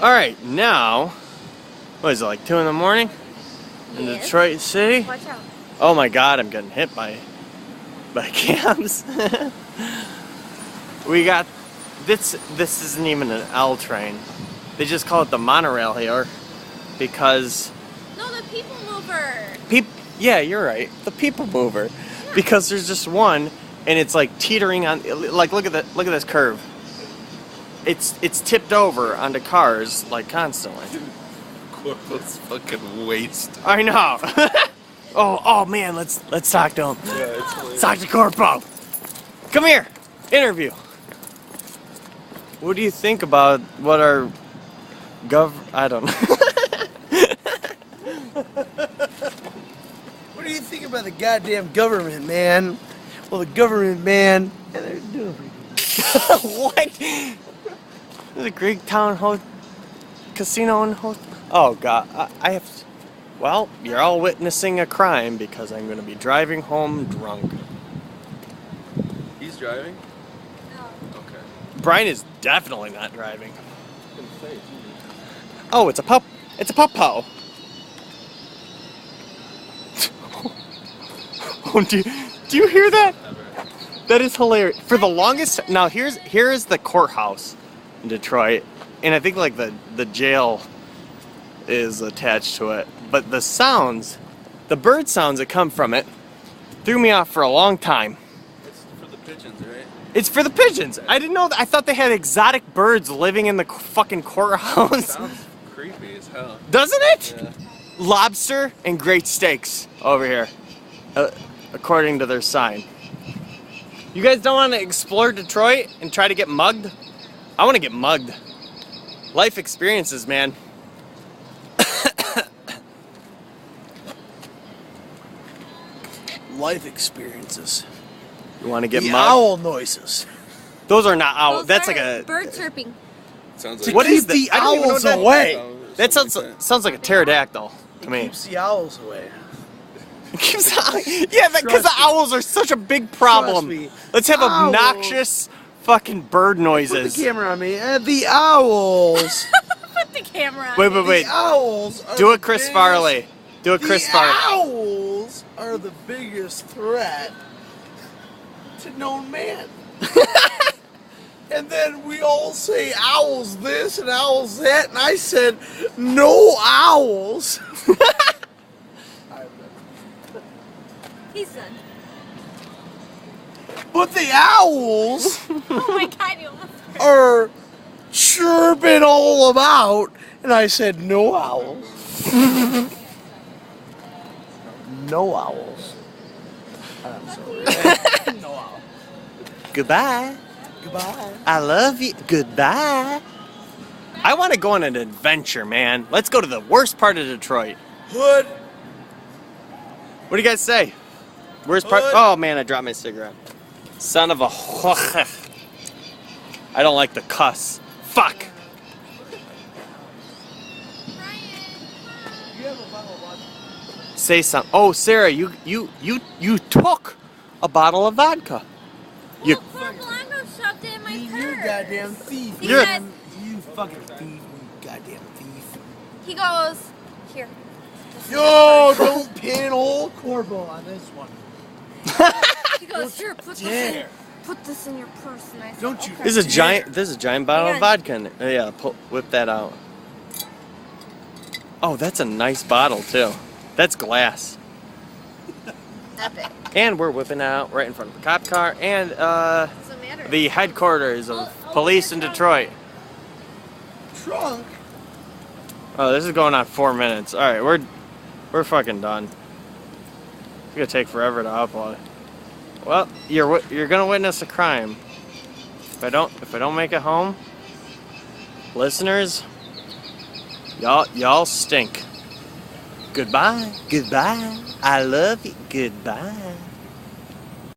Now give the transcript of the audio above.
Alright, now, what is it, like 2 in the morning? In Yes. Detroit City? Watch out. Oh my god, I'm getting hit by cams. We got, this isn't even an L train. They just call it the monorail here because No, the people mover. yeah, you're right. The people mover. Because there's just one and it's like teetering on, like look at this curve. It's tipped over onto cars like constantly. Corpo's fucking waste. I know. oh man, let's talk to him. Yeah, it's Let's talk to Corpo. Come here. Interview. What do you think about what our I don't know. What do you think about the goddamn government, man? Well, the government, man, yeah, they're doing pretty good. What? There's a Greek town casino and hotel. Oh god, I have to, well, you're all witnessing a crime because I'm going to be driving home drunk. He's driving? No. Okay. Brian is definitely not driving. Oh, it's a pup. It's a pup-pow. Oh, do you hear that? Never. That is hilarious. For the longest, now here is the courthouse in Detroit, and I think like the jail is attached to it. But the sounds, the bird sounds that come from it, threw me off for a long time. It's for the pigeons, right? It's for the pigeons. I didn't know that. I thought they had exotic birds living in the fucking courthouse. Sounds creepy as hell. Doesn't it? Yeah. Lobster and great steaks over here, according to their sign. You guys don't want to explore Detroit and try to get mugged? I want to get mugged. Life experiences, man. Life experiences. You want to get The mugged? owl noises. Those are not owls. Those That's are like a. bird chirping. Sounds To like What keep is that? the I don't even know owls what that- away. That something sounds like that. sounds like a pterodactyl to It me. keeps the owls away. Yeah, because the Trust me. owls are such a big problem. me. Let's have Owls. obnoxious fucking bird Put noises. the camera on me. The owls. Put the camera on. Wait, me. wait. The owls. Are Do the it, Chris biggest- Farley. Do it, The Chris Farley. owls are the biggest threat to known man. And then we all say owls this and owls that, and I said no owls. He's done. But the owls Oh my god, you almost. are chirping all about, and I said no owls. No owls. I'm sorry. No owls. Goodbye. Goodbye. I love you. Goodbye. I want to go on an adventure, man. Let's go to the worst part of Detroit. Hood. What do you guys say? Worst part? Hood. Oh man, I dropped my cigarette. Son of a. I don't like the cuss. Fuck. Say something. Oh, Sarah, you took a bottle of vodka. You. Look, Juan Blanco shoved it in my You purse. goddamn thief. He You're- said- You fucking thief. You goddamn thief. He goes, here. Yo, don't pinhole Corbo on this one. He goes, here, put this in your purse. And I said, Don't you- okay. This is a giant bottle of Hang on. vodka in it. Yeah, whip that out. Oh, that's a nice bottle too. That's glass. Epic. And we're whipping out right in front of the cop car and Doesn't matter. the headquarters of Oh, police in that's Detroit. Trunk. Oh, this is going on 4 minutes. All right, we're fucking done. It's gonna take forever to upload. Well, you're gonna witness a crime. If I don't make it home, listeners, y'all stink. Goodbye. Goodbye. I love you. Goodbye.